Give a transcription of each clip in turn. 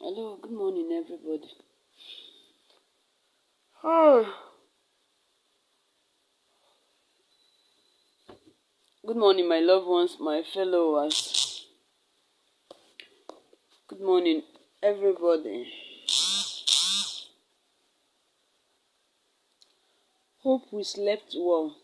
Hello, good morning, everybody. Good morning, my loved ones, my followers. Good morning, everybody. Hope we slept well.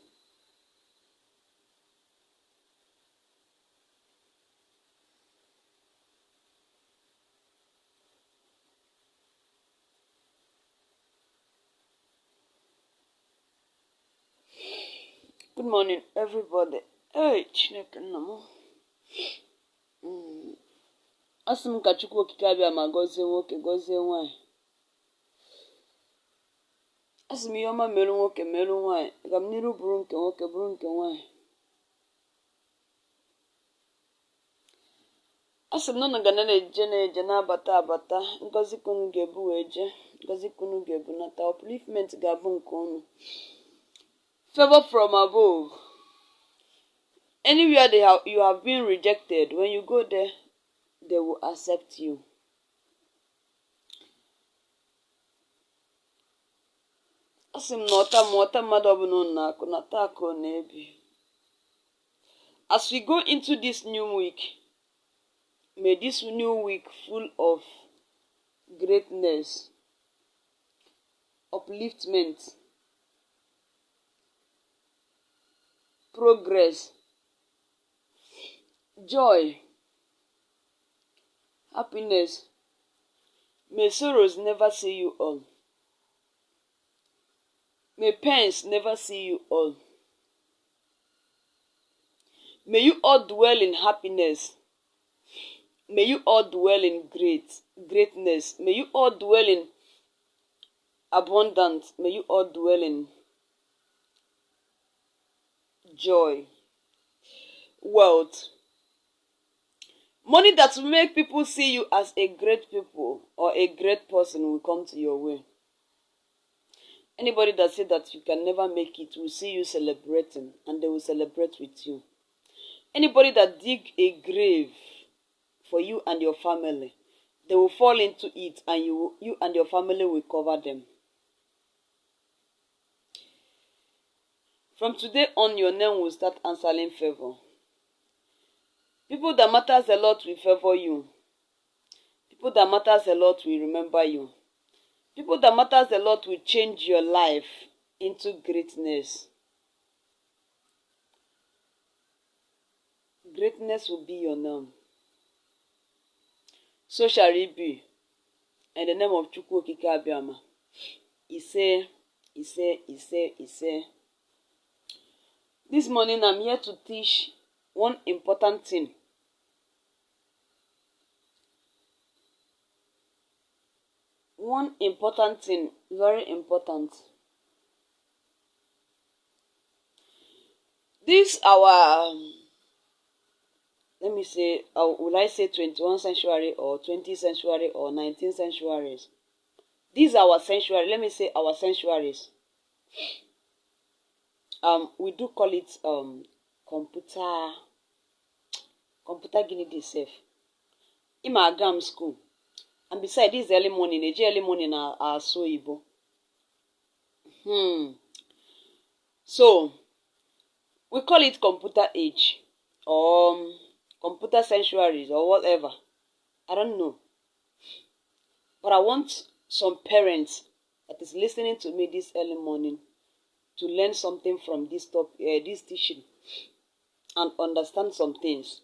Good morning, everybody. Hey, Chineke nna m. Asị m ka Chukwu okike abịa ma gọzie nwoke gọzie nwanyị. Asị m ihe ọma merụ nwoke merụ nwanyị. Aga m n'iru bụrụ nke nwoke bụrụ nke nwanyị. Asị m na unu ga na-eje na-abata abata. Ngọzi ka unu ga-ebu wee jee. Ngọzi ka unu ga-ebu nata. Upliftment ga-abụ nke unu. Favor from above. Anywhere you have been rejected, when you go there, they will accept you. Asị m na ọta mmadụ ọbụla unu na-akụ na taa akụ na-ebi. As we go into this new week, may this new week full of greatness, upliftment, progress, joy, happiness. May sorrows never see you all. May pains never see you all. May you all dwell in happiness. May you all dwell in greatness. May you all dwell in abundance. May you all dwell in joy, wealth. Money that will make people see you as a great people or a great person will come to your way. Anybody that said that you can never make it will see you celebrating and they will celebrate with you. Anybody that dig a grave for you and your family, they will fall into it and you and your family will cover them. From today on, your name will start answering favor. People that matters a lot will favor you. People that matters a lot will remember you. People that matters a lot will change your life into greatness. Greatness will be your name. So shall it be. In the name of Chukwu okike Abiama. Ise. This morning I'm here to teach one important thing. One important thing, very important. This our, let me say, will I say 21st century or 20th century or 19th centuries? These are our sanctuary. Let me say our sanctuaries. We do call it computer guinea safe. In my agam school. And besides this early morning, early morning are so Igbo. So we call it computer age or computer sanctuaries or whatever. I don't know. But I want some parents that is listening to me this early morning to learn something from this this teaching and understand some things.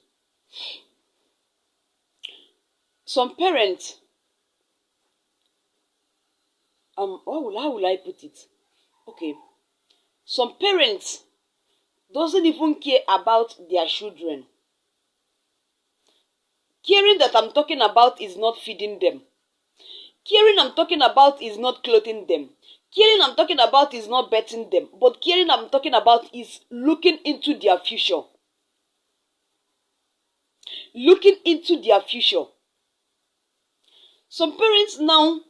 Some parents, how will I put it? Okay. Some parents doesn't even care about their children. Caring that I'm talking about is not feeding them. Caring I'm talking about is not clothing them. Caring I'm talking about is not betting them. But caring I'm talking about is looking into their future. Looking into their future. Some parents now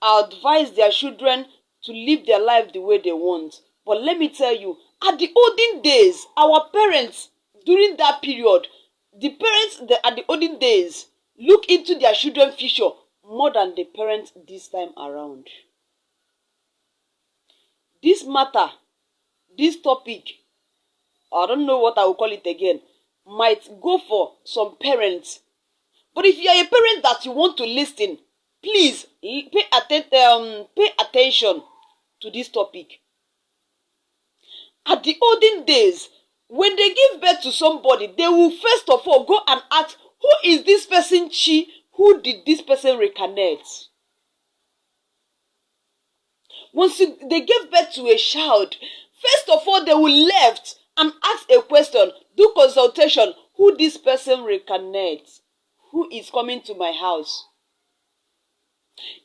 advise their children to live their life the way they want. But let me tell you, at the olden days, our parents, during that period, the parents at the olden days look into their children's future more than the parents this time around. This matter, this topic, I don't know what I will call it again, might go for some parents. But if you are a parent that you want to listen, please pay attention to this topic. At the olden days, when they give birth to somebody, they will first of all go and ask, who is this person chi? Who did this person reincarnate? Once they give birth to a child, first of all, they will left and ask a question, do consultation, who this person reincarnates? Who is coming to my house?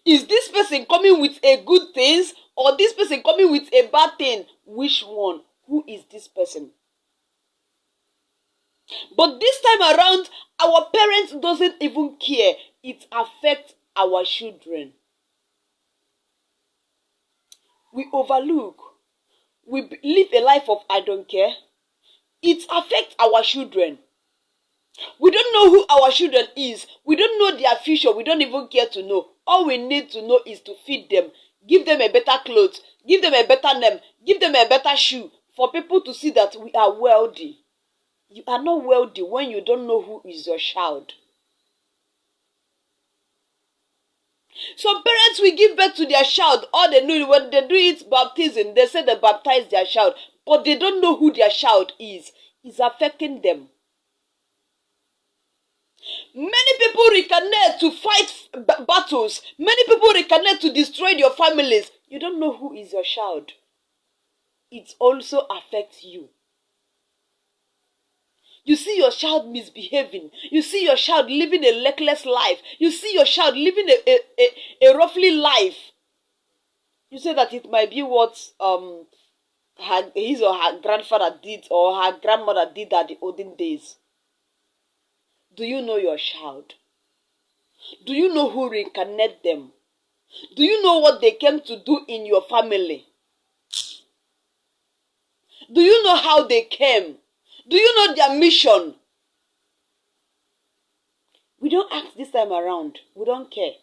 Is this person coming with a good things or this person coming with a bad thing? Which one? Who is this person? But this time around, our parents doesn't even care. It affects our children. We overlook. We live a life of I don't care. It affects our children. We don't know who our children is. We don't know their future. We don't even care to know. All we need to know is to feed them, give them a better clothes, give them a better name, give them a better shoe for people to see that we are wealthy. You are not wealthy when you don't know who is your child. Some parents will give birth to their child. All they know when they do it baptism, they say they baptize their child, but they don't know who their child is. It's affecting them. Many people reincarnate to fight battles. Many people reincarnate to destroy your families. You don't know who is your child. It also affects you. You see your child misbehaving. You see your child living a reckless life. You see your child living a roughly life. You say that it might be what his or her grandfather did or her grandmother did at the olden days. Do you know your child? Do you know who reincarnated them? Do you know what they came to do in your family? Do you know how they came? Do you know their mission? We don't ask this time around. We don't care.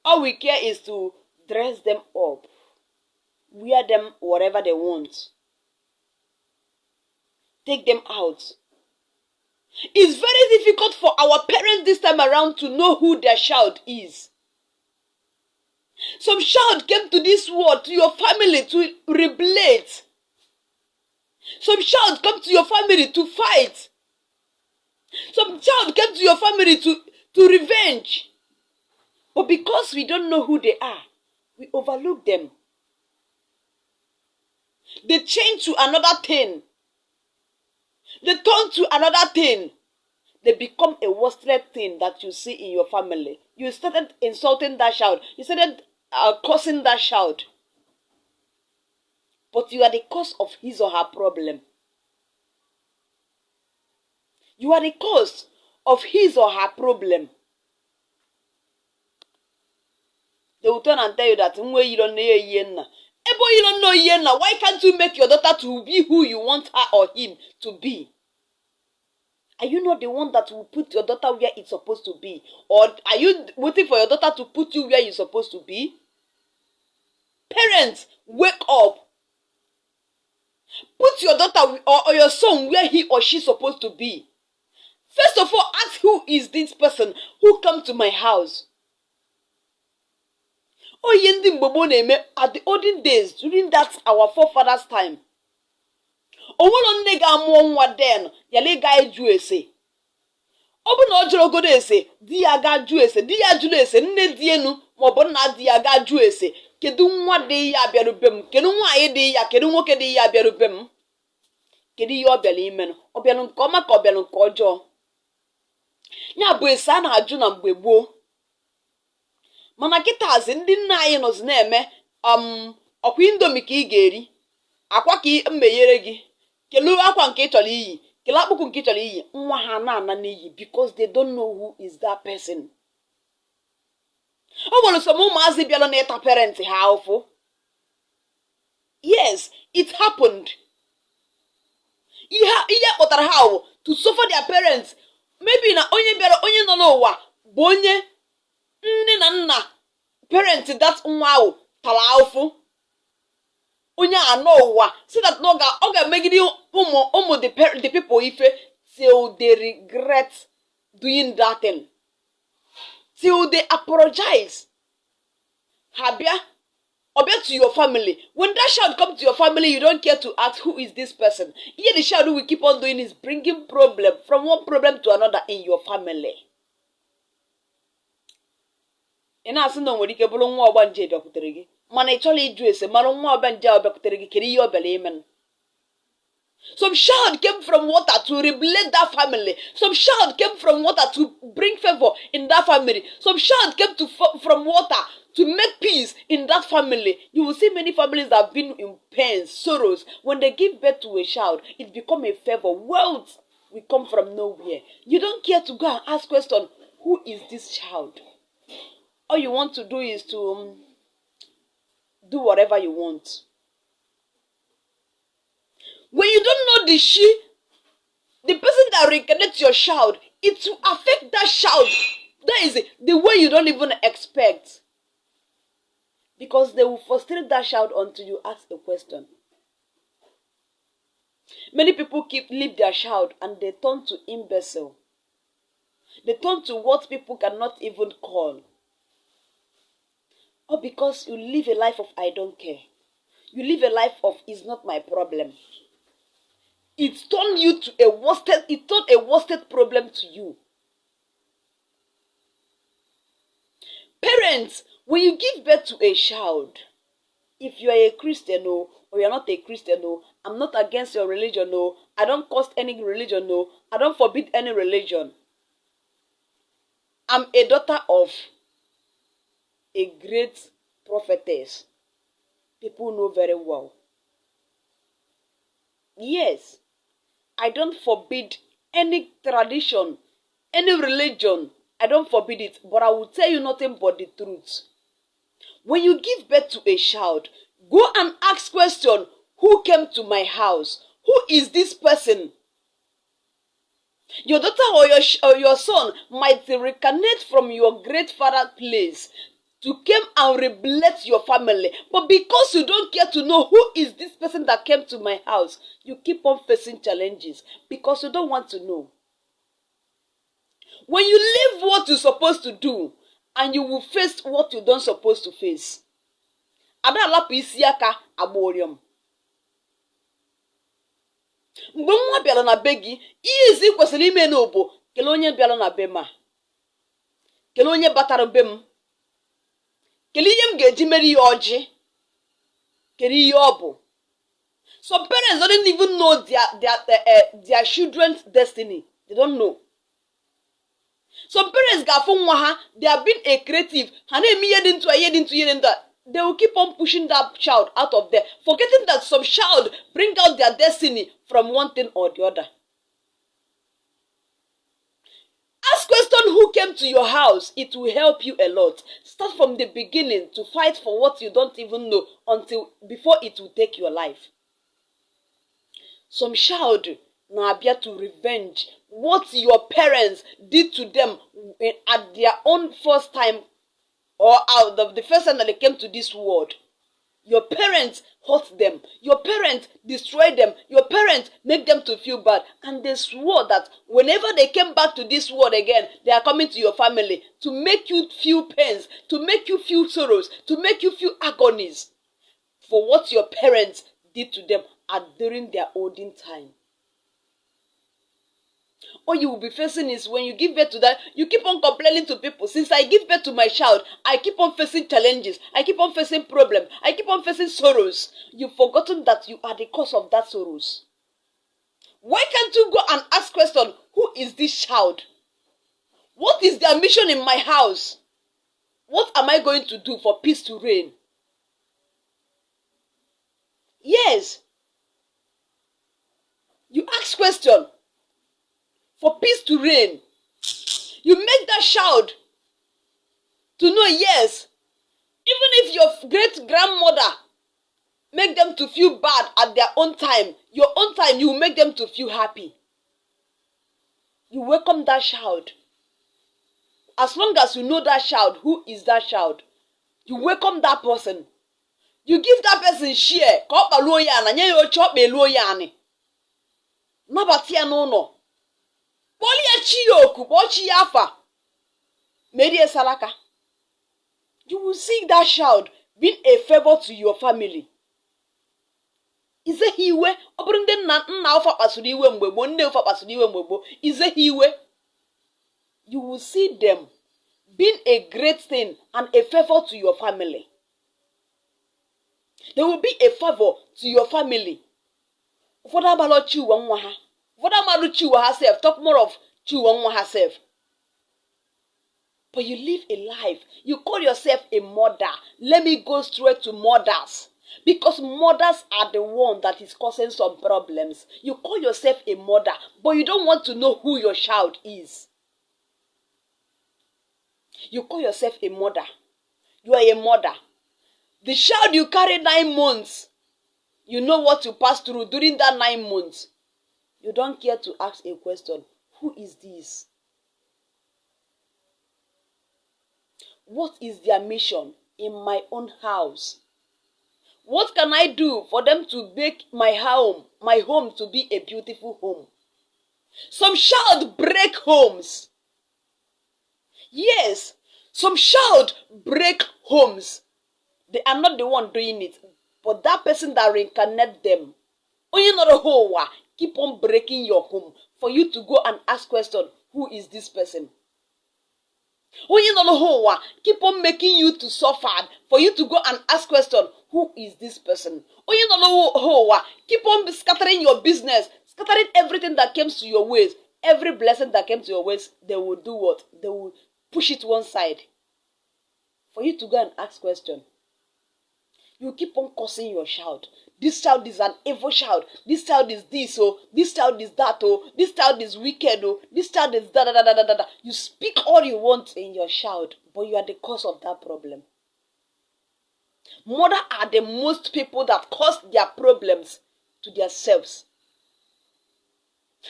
All we care is to dress them up, wear them whatever they want, take them out. It's very difficult for our parents this time around to know who their child is. Some child came to this world, to your family, to relate. Some child come to your family to fight. Some child came to your family to revenge. But because we don't know who they are, we overlook them. They change to another thing. They turn to another thing. They become a worsted thing that you see in your family. You started insulting that child. You started cursing that child. But you are the cause of his or her problem. You are the cause of his or her problem. They will turn and tell you that you don't know Yena. Ebo you don't know Yena. Why can't you make your daughter to be who you want her or him to be? Are you not the one that will put your daughter where it's supposed to be? Or are you waiting for your daughter to put you where you're supposed to be? Parents, wake up. Put your daughter or your son where he or she's supposed to be. First of all, ask who is this person who come to my house. At the olden days, during that our forefathers' time, then yale guy ju ese. Obu na ojoro godo ese, di ya ga ju ese, di ya ju ese, nne di enu, mo bo na di ya ga ju ese. Kedu nwa de ya biarubem, kedu nwa ye de ya, kedu nwoke de ya biarubem. Kedu ye obiala ime no, obiala nke ọma ka obiala nke ọjọọ. Nya bụ ese a na-ajụ na mgbe gboo. Mana kịtazi ndị nna anyị nọzi na-eme ọkwa indomi ka ị ga-eri, akwa ka mmeyere gị, kelu akwa nke ị chọrọ iyi, kelu akpụkụ nke ị chọrọ iyi, nwa ha na-ana n'iyi because they don't know who is that person. Ọ nwere some ụmụazị bịara n'ịta parent ha ụfụ. Yes, it happened. Ihe kpọtara ha to suffer their parents. Maybe na onye bịara onye nọ n'ụwa bụ onye nne na nna parent that nwa ahụ tara ahụfụ onye anọ ụwa so that ọ ga-emegide ụmụ the people ife till they regret doing that thing, till they apologize. Obia to your family. When that child comes to your family, you don't care to ask who is this person. Here the child who will keep on doing is bringing problem from one problem to another in your family. Ina asị na nwere ike bụrụ nwa ọgba nje bịakwutere gị mana ị chọrọ ịjụ ese mara nwa ọgba nje bịakwutere gị kedu ihe ọ bịara ime. Some child came from water to rebuild that family. Some child came from water to bring favor in that family. Some child came from water to make peace in that family. You will see many families that have been in pain, sorrows. When they give birth to a child, it becomes a favor. Wealth will come from nowhere. You don't care to go and ask question, who is this child? All you want to do is to do whatever you want. When you don't know the person that reincarnates your child, it will affect that child. That is it, the way you don't even expect. Because they will frustrate that child until you ask a question. Many people leave their child and they turn to imbecile. They turn to what people cannot even call. Or because you live a life of I don't care. You live a life of it's not my problem. It turned a wasted problem to you. Parents, when you give birth to a child, if you are a Christian or you're not a Christian, I'm not against your religion, I don't curse any religion, I don't forbid any religion. I'm a daughter of a great prophetess. People know very well. Yes, I don't forbid any tradition, any religion. I don't forbid it, but I will tell you nothing but the truth. When you give birth to a child, go and ask question, who came to my house? Who is this person? Your daughter or your son might reincarnate from your great father's place to come and rebuild your family. But because you don't care to know who is this person that came to my house, you keep on facing challenges because you don't want to know. When you leave what you're supposed to do, and you will face what you don't supposed to face. Ada alapu isi aka agborium. Mgbe nwa bịara na be gị, ihe izi kwesịrị ime n'obo, kele onye bịara na be ma. Kele onye batara be m. Kele ihe m ga-eji meri ya ọjị. Kele ihe ọ bụ. Some parents don't even know their children's destiny. They don't know. Some parents gafu nwa ha, they have been a creative. They will keep on pushing that child out of there, forgetting that some child bring out their destiny from one thing or the other. Ask question who came to your house. It will help you a lot. Start from the beginning to fight for what you don't even know before it will take your life. Some child now appear to revenge what your parents did to them at their own first time or out of the first time that they came to this world. Your parents hurt them. Your parents destroyed them. Your parents make them to feel bad. And they swore that whenever they came back to this world again, they are coming to your family to make you feel pains, to make you feel sorrows, to make you feel agonies for what your parents did to them during their olden time. All you will be facing is when you give birth to that, you keep on complaining to people. Since I give birth to my child, I keep on facing challenges. I keep on facing problems. I keep on facing sorrows. You've forgotten that you are the cause of that sorrows. Why can't you go and ask question, who is this child? What is their mission in my house? What am I going to do for peace to reign? Yes. You ask question for peace to reign. You make that child to know, yes, even if your great-grandmother make them to feel bad at their own time, your own time, you make them to feel happy. You welcome that child. As long as you know that child, who is that child, you welcome that person. You give that person share. Nabati no. Bolia chiyoku, bochi yafa. Medie salaka. You will see that child being a favor to your family. Ize hiwe, obrinde na ofa pasuriwe mwebo, nne ofa pasuriwe mwebo. Ize hiwe. You will see them being a great thing and a favor to your family. They will be a favor to your family. For that malo chiwa nwaha. For that malo chiwa herself. Talk more of chiwa nwaha herself. But you live a life. You call yourself a mother. Let me go straight to mothers. Because mothers are the one that is causing some problems. You call yourself a mother, but you don't want to know who your child is. You call yourself a mother. You are a mother. The child you carry 9 months, you know what you pass through during that 9 months. You don't care to ask a question. Who is this? What is their mission in my own house? What can I do for them to make my home to be a beautiful home? Some child break homes. Yes, some child break homes. They are not the one doing it, but that person that reincarnate them. Only not a whole keep on breaking your home for you to go and ask question, who is this person? Only not a whole keep on making you to suffer for you to go and ask question, who is this person? Only not a whole keep on scattering your business, scattering everything that comes to your ways. Every blessing that comes to your ways, they will do what? They will push it one side for you to go and ask question. You keep on cursing your child. This child is an evil child. This child is this, oh. This child is that, oh. This child is wicked, oh. This child is da da da da da da. You speak all you want in your child, but you are the cause of that problem. Mother are the most people that cause their problems to themselves.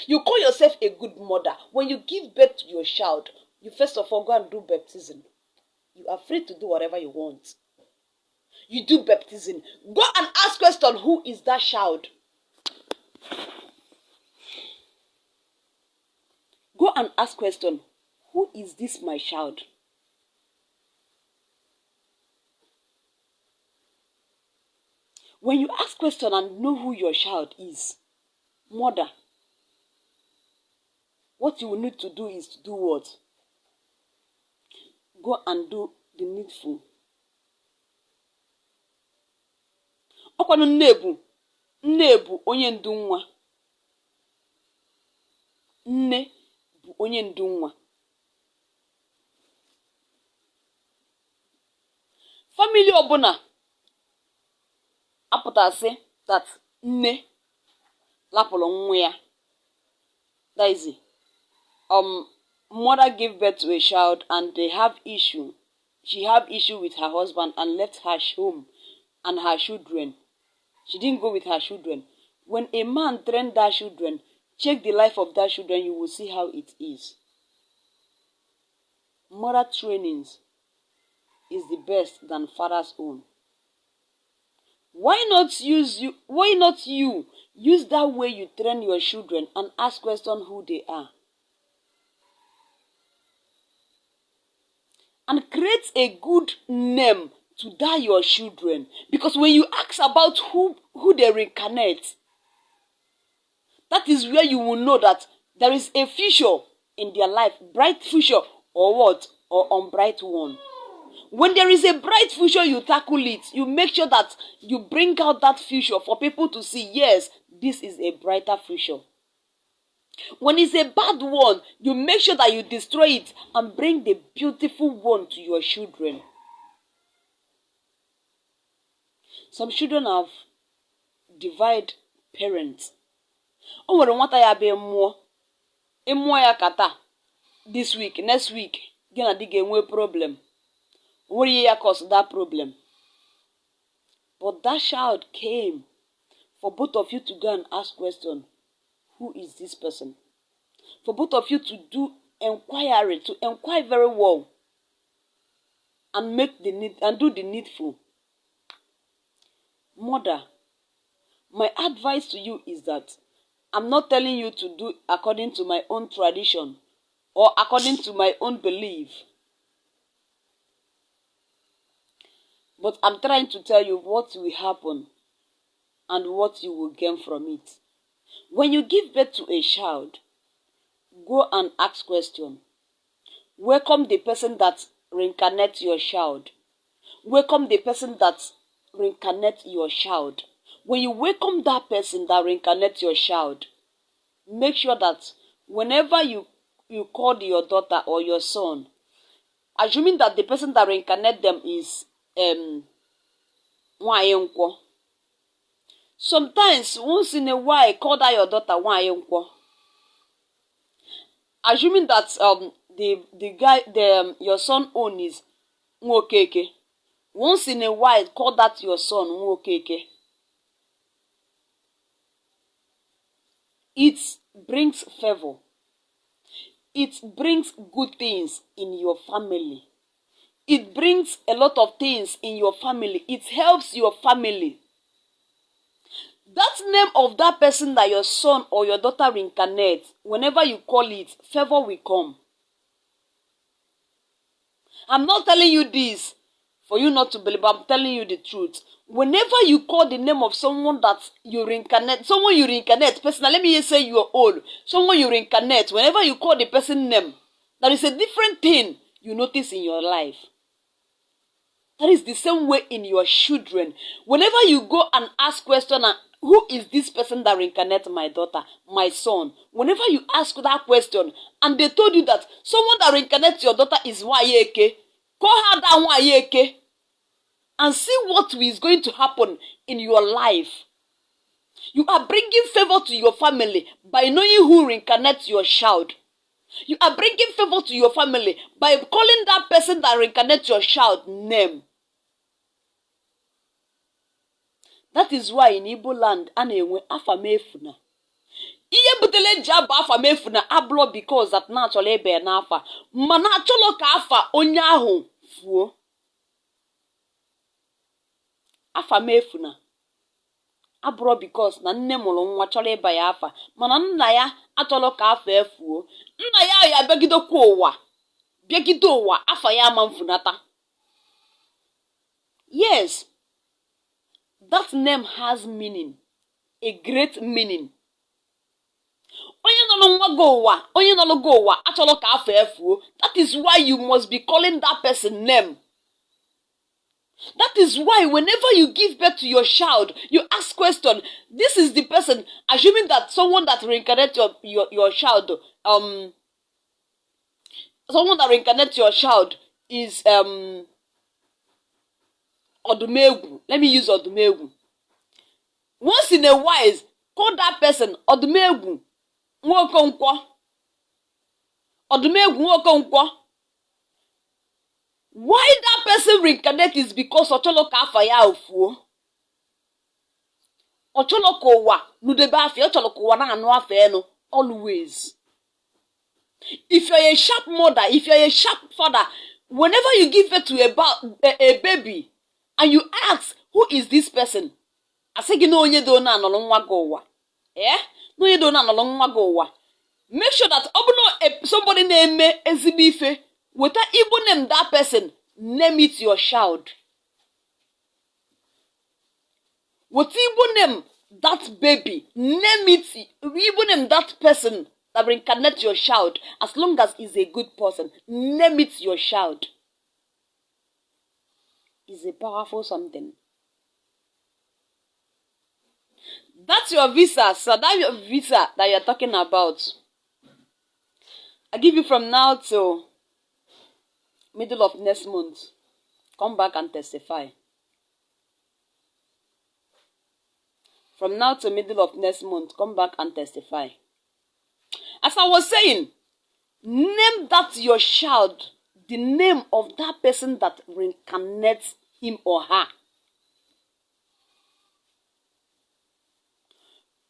You call yourself a good mother. When you give birth to your child, you first of all go and do baptism. You are free to do whatever you want. You do baptism. Go and ask question, who is that child? Go and ask question, who is this my child? When you ask question and know who your child is, mother, what you will need to do is to do what? Go and do the needful. Ọkwanu nne bụ onye ndu nwa. Nne bụ onye ndu nwa. Family ọbụla apụtasị that nne lapụrụ nwa ya. That is it. Mother gave birth to a child and they have issue. She have issue with her husband and left her home and her children. She didn't go with her children. When a man train that children, check the life of that children, you will see how it is. Mother trainings is the best than father's own. Why not you use that way you train your children and ask question who they are? And create a good name to that your children. Because when you ask about who they reincarnate, that is where you will know that there is a future in their life. Bright future or what? Or unbright one. When there is a bright future, you tackle it. You make sure that you bring out that future for people to see, yes, this is a brighter future. When it's a bad one, you make sure that you destroy it and bring the beautiful one to your children. Some children have divided parents. O nwere nwata ya be mmụọ. Mmụọ ya kata this week, next week, gị na di ga-enwe problem. What do you cause that problem? But that child came for both of you to go and ask question, who is this person? For both of you to do inquiry, to inquire very well, and make the need and do the needful. Mother, my advice to you is that I'm not telling you to do according to my own tradition or according to my own belief. But I'm trying to tell you what will happen and what you will gain from it. When you give birth to a child, go and ask questions. Welcome the person that reincarnates your child. Welcome the person that reincarnates your child. When you welcome that person that reincarnates your child, make sure that whenever you call your daughter or your son, assuming that the person that reincarnates them is Nwayenkwo. Sometimes, once in a while, call that your daughter Nwayenkwo. Assuming that the guy your son own is Nwokeke. Once in a while, call that your son Nwokeke. It brings favor. It brings good things in your family. It brings a lot of things in your family. It helps your family. That name of that person that your son or your daughter reincarnates, whenever you call it, favor will come. I'm not telling you this for you not to believe, but I'm telling you the truth. Whenever you call the name of someone that you reincarnate, personally, let me say you are old, someone you reincarnate, whenever you call the person name, there is a different thing you notice in your life. That is the same way in your children. Whenever you go and ask question, who is this person that reincarnates my daughter, my son? Whenever you ask that question, and they told you that someone that reincarnates your daughter is Nwayeke, call her that Nwayeke, and see what is going to happen in your life. You are bringing favor to your family by knowing who reincarnates your child. You are bringing favor to your family by calling that person that reincarnates your child name. That is why in Igbo land, a na-enwe afa mefuna. Ihe butere ji abụ afa mefuna abụrụ because that na achọrọ ebe n'afa, mana achọrọ ka afa onye ahụ fuo. Afa mefuna abụrụ because na nne mụrụ nwa chọrọ ịba ya afa, mana nna ya achọrọ ka afa efuo. Nna ya bịagide ụwa, afa ya ama mfunata. Yes. That name has meaning, a great meaning. Onye nọ go ụwa, achọrọ ka afọ efuo. That is why you must be calling that person name. That is why whenever you give birth to your child, you ask question. This is the person, assuming that someone that reincarnates your child, someone that reincarnates your child is Odumegwu. Let me use Odumegwu. Once in a while, call that person Odumegwu Nwokonkwo. Odumegwu Nwokonkwo. Why that person reincarnate is because Ocholo ka afa ya ofuo. Ocholo ko wa nudebe afa, Ocholo ko wa na anu afa eno always. If you're a sharp mother, if you're a sharp father, whenever you give birth to a baby, and you ask, who is this person? I say, you know, you don't know nwa go. Eh? No, you don't know nwa go. Make sure that somebody name Ezibife, with that Igbo name that person, name it your child. With Igbo name that baby, name it Igbo name that person that reincarnate your child. As long as he's a good person, name it your child. Is a powerful something. That's your visa, so that's your visa that you're talking about. I give you from now till middle of next month. Come back and testify. From now to middle of next month, come back and testify. As I was saying, name that your child the name of that person that reincarnates him or her.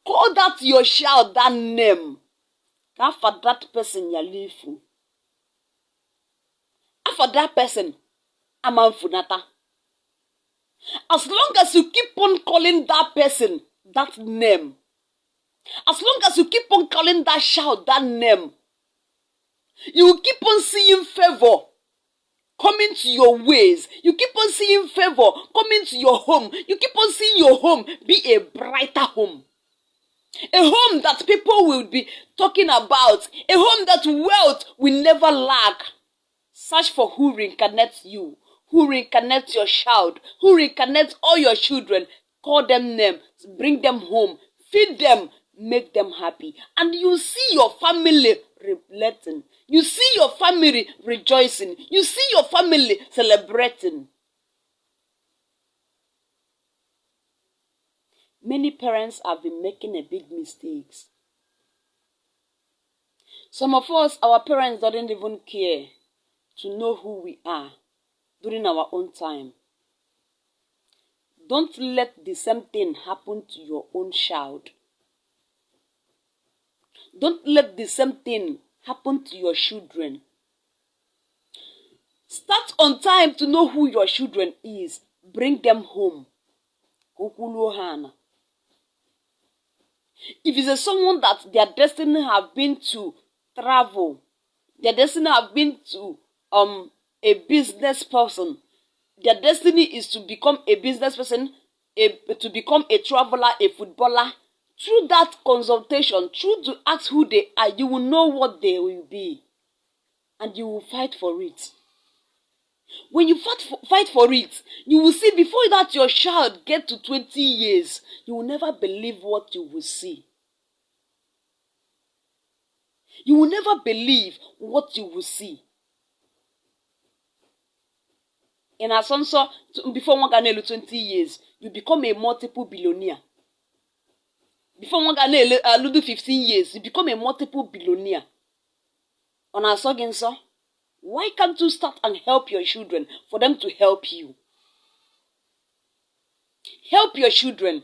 Call that your child that name. That for that person you live through. for that person, amanfunata. As long as you keep on calling that person that name, as long as you keep on calling that child that name, you will keep on seeing favor coming to your ways. You keep on seeing favor coming to your home. You keep on seeing your home be a brighter home. A home that people will be talking about. A home that wealth will never lack. Search for who reincarnates you. Who reincarnates your child. Who reincarnates all your children. Call them names. Bring them home. Feed them. Make them happy. And you see your family reflecting. You see your family rejoicing. You see your family celebrating. Many parents have been making a big mistakes. Some of us, our parents don't even care to know who we are during our own time. Don't let the same thing happen to your own child. Don't let the same thing happen to your children. Start on time to know who your children is. Bring them home. If it's someone that their destiny have been to travel, their destiny have been to a business person, their destiny is to become a business person, to become a traveler, a footballer. Through that consultation, through to ask who they are, you will know what they will be. And you will fight for it. When you fight for it, you will see before that your child get to 20 years, you will never believe what you will see. You will never believe what you will see. In Asonso, before one can 20 years, you become a multiple billionaire. Before one can 15 years, you become a multiple billionaire. On Asogenso, why can't you start and help your children for them to help you? Help your children.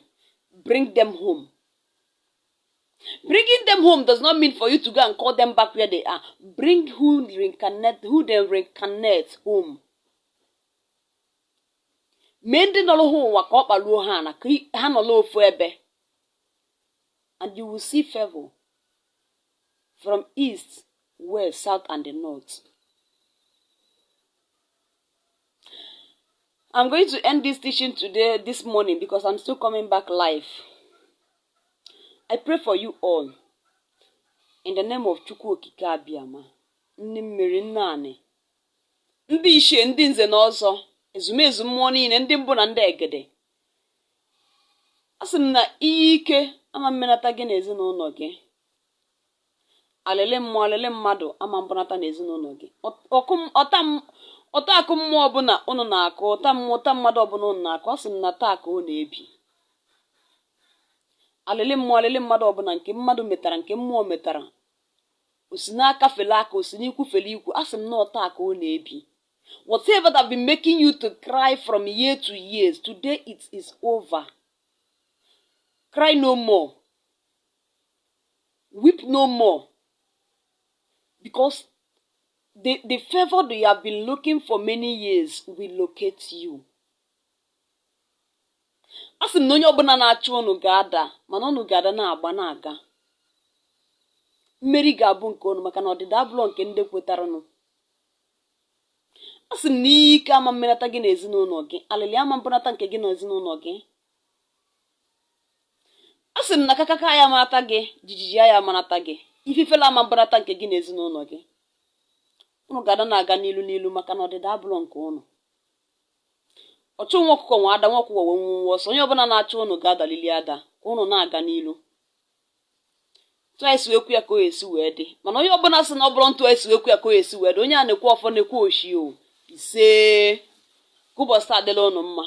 Bring them home. Bringing them home does not mean for you to go and call them back where they are. Bring who they reincarnate home. Mende nolo home wakopa luhana ki hanolo fuebe. And you will see favor from east, west, south, and the north. I'm going to end this teaching this morning, because I'm still coming back live. I pray for you all. In the name of Chukwu Okike Abịama, ndị mmiri nnaanị, ndị ishe, ndị nze na ọzọ, ezumezu mmụọ niile, ndị mbụ na ndị egede. Asị m na ihe ike ama mmenata gị n'ezinụlọ gị. Alele mmụọ, alele mmadụ ama mbenata n'ezinụlọ gị. Ọta akụ mmụọ ọbụla unu na-akụ, ọta mmadụ ọbụla unu na-akụ, asị m na taa ka ọ na-ebi. Alele mmụọ, alele mmadụ ọbụla nke mmadụ metara, nke mmụọ metara, osi n'aka fele aka, osi n'ikwu fele ikwu, asị m na ọta ka ọ na-ebi. Whatever that have been making you to cry from year to years, today it is over. Cry no more. Weep no more. Because the favor that you have been looking for many years will locate you. Asị m na onye ọbụla na-achụ unu ga-ada, mana unu ga-ada na-agba na-aga. Mmeri ga-abụ nke unu, maka na ọdịda abụlọ nke ndị kwetaranụ. Asị m na ike ama mmenata gị n'ezinụlọ gị, alịlị ama mbenata nke gị n'ezinụlọ gị. Asị m na kakaka ya amarata gị, jijiji ya amarata gị, ififela ama mbenata nke gị n'ezinụlọ gị. Unu ga-ada na-aga n'ilu, maka na ọdịda abụlọ nke unu. Ọchụ nwa ọkụkọ nwa ada, nwa ọkụkọ nwe nwa ọsọ, onye ọbụla na-achụ unu ga-adalili ada, ka unu na-aga n'ilu. Tụọ esi wekwu ya ka o esi wee dị, mana onye ọbụla sị na ọ bụrụ ntụ esi wekwu ya ka o esi wee dị, onye a na-ekwu ọfọ na-ekwu oshi o. Ise, ka ụbọchị adịla unu mma.